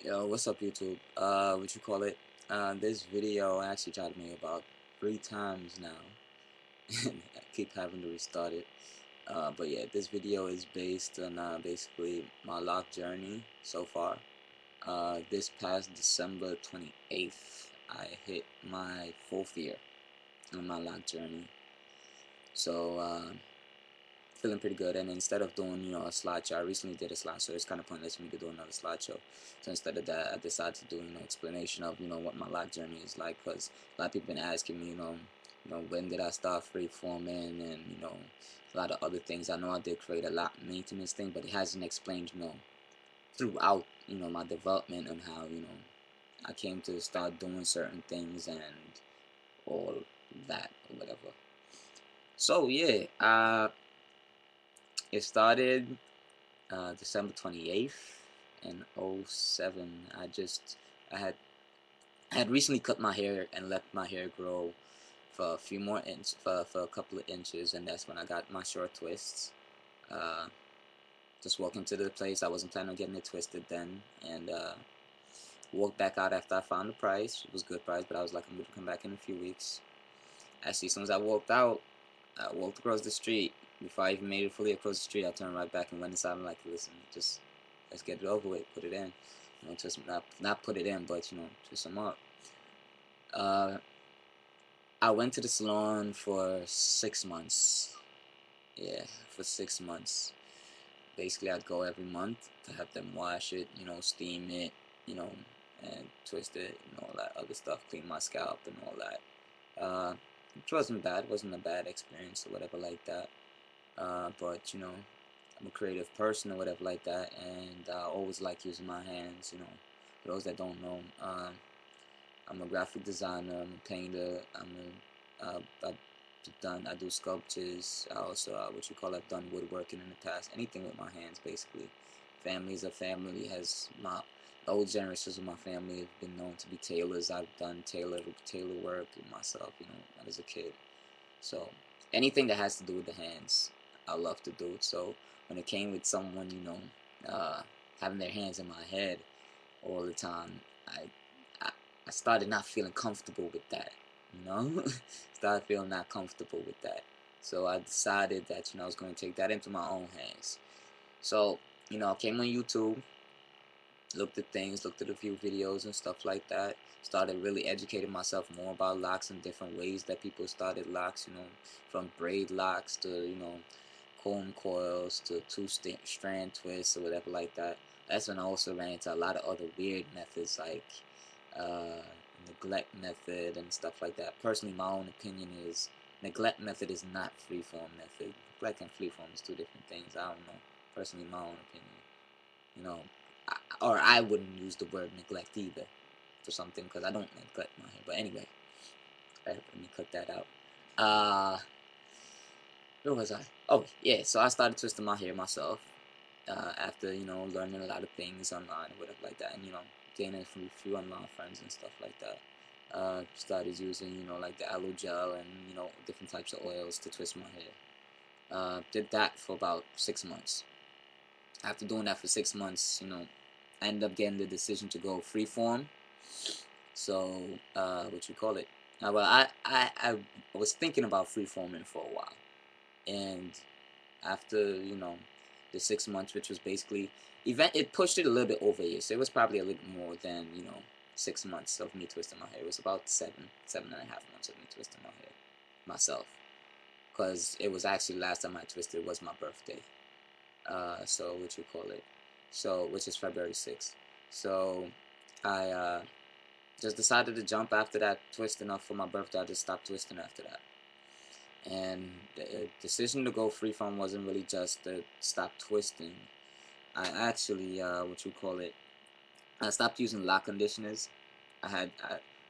Yo, what's up YouTube? What you call it? This video I actually tried to make about 3 times now. And I keep having to restart it. But yeah, this video is based on basically my lock journey so far. This past December 28th, I hit my 4th year on my lock journey. So, feeling pretty good. And instead of doing, a slideshow, I recently did a slideshow. It's kind of pointless for me to do another slideshow. So instead of that, I decided to do, explanation of, what my lock journey is like. Because a lot of people been asking me, when did I start freeforming and, a lot of other things. I know I did create a lot maintenance thing, but it hasn't explained, throughout, my development and how, I came to start doing certain things and all that or whatever. So yeah, it started December 28th in '07. I had I had recently cut my hair and let my hair grow for a few more inches, for a couple of inches, and that's when I got my short twists. Uh, just walking to the place, I wasn't planning on getting it twisted then, and walked back out after I found the price. It was a good price, but I was like, I'm gonna come back in a few weeks. Actually, as soon as I walked out, I walked across the street. Before I even made it fully across the street, I turned right back and went inside. I'm like, listen, just let's get it over with. Put it in. Twist not put it in, but twist them up. Uh, I went to the salon for 6 months. Yeah, for 6 months. Basically, I'd go every month to have them wash it, steam it, you know, and twist it and all that other stuff, clean my scalp and all that. Which wasn't bad. Wasn't a bad experience or whatever like that. But I'm a creative person or whatever like that, and I always like using my hands. For those that don't know, I'm a graphic designer. I'm a painter. I do sculptures. I also I've done woodworking in the past. Anything with my hands, basically. Family's a family. Has my the old generations of my family have been known to be tailors. I've done tailor work myself. As a kid. So anything that has to do with the hands, I love to do it. So when it came with someone, having their hands in my head all the time, I, I started not feeling comfortable with that. Started feeling not comfortable with that. So I decided that I was going to take that into my own hands. So I came on YouTube, looked at things, looked at a few videos and stuff like that. Started really educating myself more about locks and different ways that people started locks, from braid locks to, comb coils to two-strand twists or whatever like that. That's when I also ran into a lot of other weird methods like uh, neglect method and stuff like that. Personally, my own opinion is neglect method is not freeform method. Neglect and freeform is two different things. I don't know. Personally, my own opinion. You know, or I wouldn't use the word neglect either for something because I don't neglect my hair. But anyway, let me cut that out. Uh, where was I? Oh yeah, so I started twisting my hair myself after learning a lot of things online or whatever like that, and gaining from a few online friends and stuff like that. Started using like the aloe gel and different types of oils to twist my hair. Did that for about 6 months. After doing that for 6 months, I ended up getting the decision to go freeform. So, what you call it? Well, I was thinking about freeforming for a while, and after the 6 months, which was basically it pushed it a little bit over a year, so it was probably a little bit more than 6 months of me twisting my hair. It was about 7.5 months of me twisting my hair myself, because it was actually last time I twisted was my birthday. So what you call it? So which is February 6th. So I just decided to jump after that twisting up for my birthday. I just stopped twisting after that. And the decision to go freeform wasn't really just to stop twisting. I actually, I stopped using lock conditioners.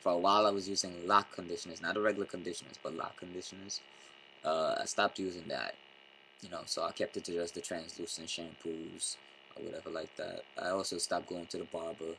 For a while I was using lock conditioners, not the regular conditioners, but lock conditioners. I stopped using that, so I kept it to just the translucent shampoos or whatever like that. I also stopped going to the barber.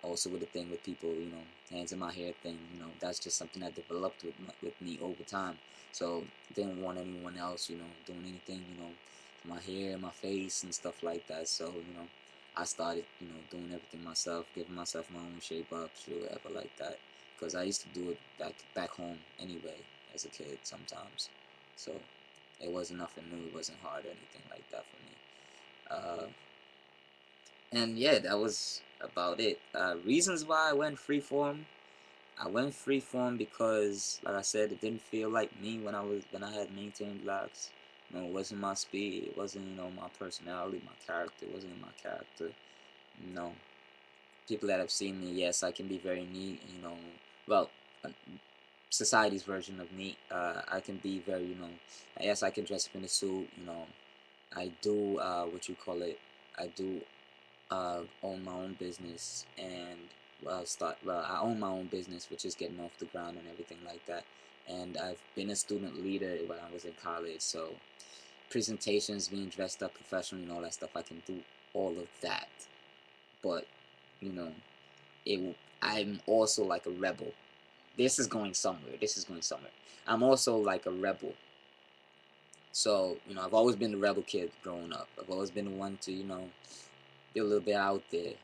Also with the thing with people, hands in my hair thing, that's just something that developed with me over time. So didn't want anyone else, doing anything, to my hair, my face, and stuff like that. So I started, doing everything myself, giving myself my own shape ups or whatever like that. Because I used to do it back home anyway as a kid sometimes. So it wasn't nothing new. It wasn't hard or anything like that for me. And yeah, that was about it. Reasons why I went freeform. I went freeform because, like I said, it didn't feel like me when I had maintained locks. It wasn't my speed. It wasn't my personality, my character. It wasn't my character. No, people that have seen me, yes, I can be very neat. Well, uh, society's version of neat. I can be very, yes, I can dress up in a suit. I do what you call it. I do own my own business, and I own my own business, which is getting off the ground and everything like that. And I've been a student leader when I was in college, so presentations, being dressed up professional, and all that stuff, I can do all of that. But you know, I'm also like a rebel. This is going somewhere. This is going somewhere. I'm also like a rebel. So I've always been the rebel kid growing up. I've always been the one to be a little bit out there,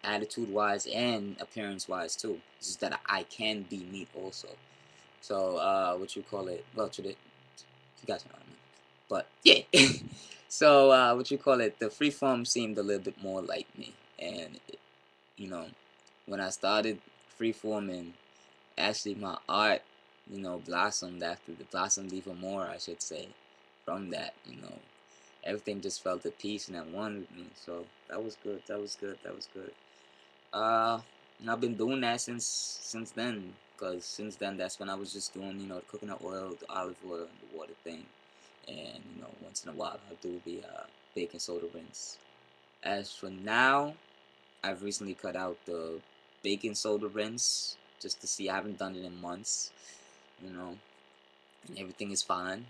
attitude wise and appearance wise too. It's just that I can be neat also. So what you call it? Well, you guys know what I mean. But yeah. So what you call it? The freeform seemed a little bit more like me, and you know when I started freeforming, actually my art blossomed after the blossomed even more, I should say, from that. Everything just felt at peace and at one with me. So that was good. That was good. That was good. And I've been doing that since then. Cause since then, that's when I was just doing the coconut oil, the olive oil, and the water thing. And once in a while I'll do the baking soda rinse. As for now, I've recently cut out the baking soda rinse just to see. I haven't done it in months. You know, and everything is fine.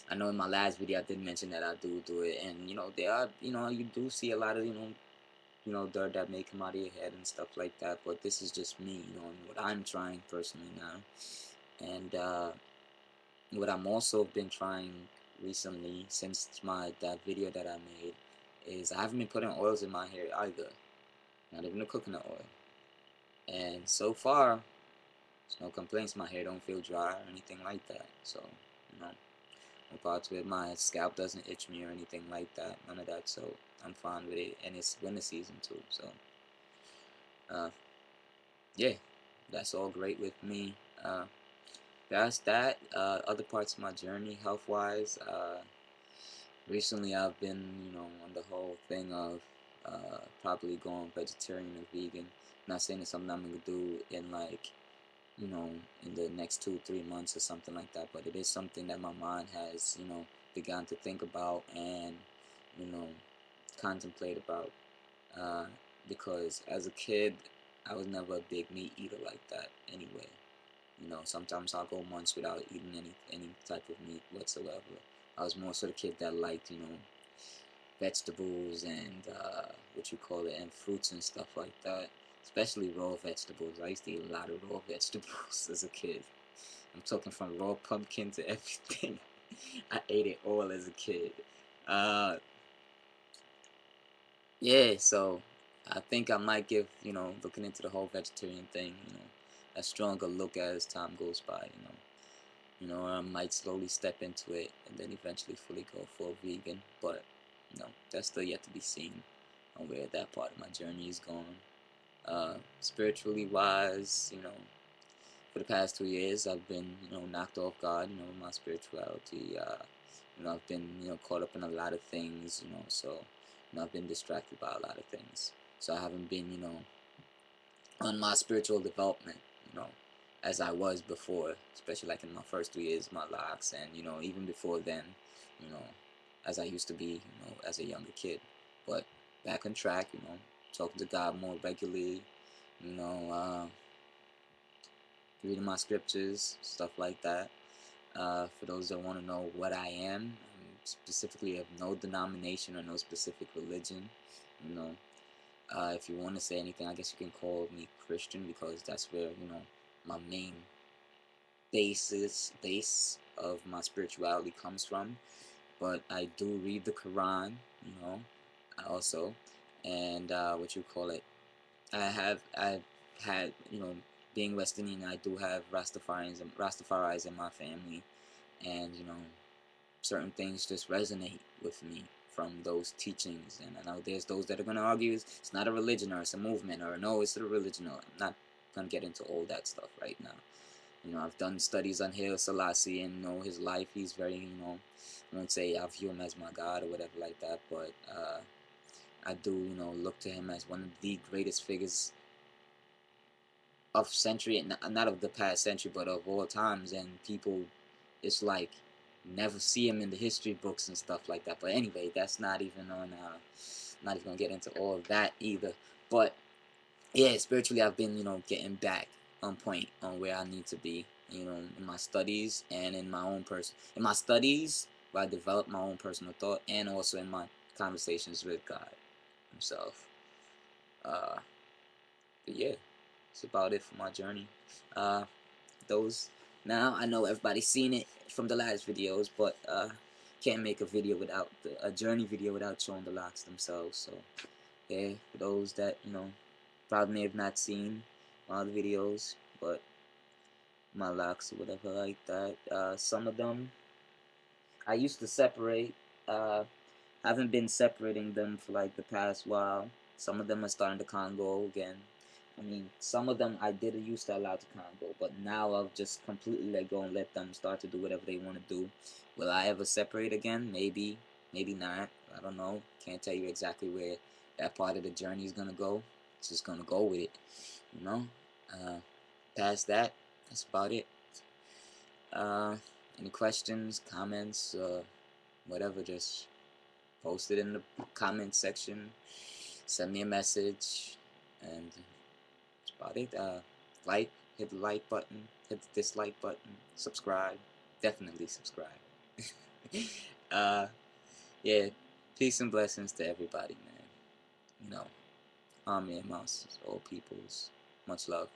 I know in my last video I did mention that I do it, and there are you do see a lot of dirt that may come out of your head and stuff like that. But this is just me, and what I'm trying personally now, and what I'm also been trying recently since that video that I made is I haven't been putting oils in my hair either, not even the coconut oil, and so far there's no complaints. My hair don't feel dry or anything like that. So you know. No parts with my scalp doesn't itch me or anything like that. None of that. So I'm fine with it, and it's winter season too. So uh, yeah, that's all great with me. That's that. Other parts of my journey, health wise. Recently, I've been on the whole thing of probably going vegetarian or vegan. Not saying it's something I'm gonna do in like in the next 2 3 months or something like that. But it is something that my mind has, begun to think about and, you know, contemplate about. Uh, because as a kid, I was never a big meat eater like that anyway. Sometimes I'll go months without eating any type of meat whatsoever. I was more sort of kid that liked, vegetables and what you call it, and fruits and stuff like that. Especially raw vegetables. I used to eat a lot of raw vegetables as a kid. I'm talking from raw pumpkin to everything. I ate it all as a kid. Uh, yeah, so I think I might give, looking into the whole vegetarian thing, a stronger look as time goes by, I might slowly step into it and then eventually fully go full vegan. But, that's still yet to be seen on where that part of my journey is going. Spiritually wise, for the past 2 years, I've been, knocked off guard, with my spirituality. I've been, caught up in a lot of things, so, I've been distracted by a lot of things. So I haven't been, on my spiritual development, as I was before, especially like in my first 3 years of my lives, and, even before then, you know, as I used to be, as a younger kid. But back on track, talking to God more regularly, you know, uh, reading my scriptures, stuff like that. For those that want to know what I am, specifically of no denomination or no specific religion, you know. If you want to say anything, I guess you can call me Christian because that's where, my main base of my spirituality comes from. But I do read the Quran, you know. also, and what you call it. I've had, being West Indian, I do have Rastafari's in my family, and certain things just resonate with me from those teachings. And I know there's those that are gonna argue it's not a religion or it's a movement or no, it's a religion. Or I'm not gonna get into all that stuff right now. I've done studies on Haile Selassie and his life. He's very, I won't say I view him as my God or whatever like that, but I do, look to him as one of the greatest figures of century, not of the past century, but of all times. And people, it's like, never see him in the history books and stuff like that. But anyway, that's not even on. Not even gonna get into all of that either. But yeah, spiritually, I've been, getting back on point on where I need to be. In my studies and in my own in my studies, where I develop my own personal thought, and also in my conversations with God Himself. Uh, but yeah, that's about it for my journey. Uh, those Now I know everybody's seen it from the last videos, but can't make a video without a journey video without showing the locks themselves. So yeah, for those that probably may have not seen all the videos, but my locks or whatever like that, some of them I used to separate. Haven't been separating them for like the past while. Some of them are starting to Congo again. I mean, some of them I did used to allow to Congo, but now I've just completely let go and let them start to do whatever they want to do. Will I ever separate again? Maybe, maybe not. I don't know. Can't tell you exactly where that part of the journey is gonna go. It's just gonna go with it, you know. Uh, Past that, that's about it. Uh, any questions, comments, whatever? Just post it in the comment section. Send me a message, and that's about it. Like, hit the like button, hit the dislike button, subscribe. Definitely subscribe. uh, yeah, peace and blessings to everybody, man. Amen, mouse, all peoples. Much love.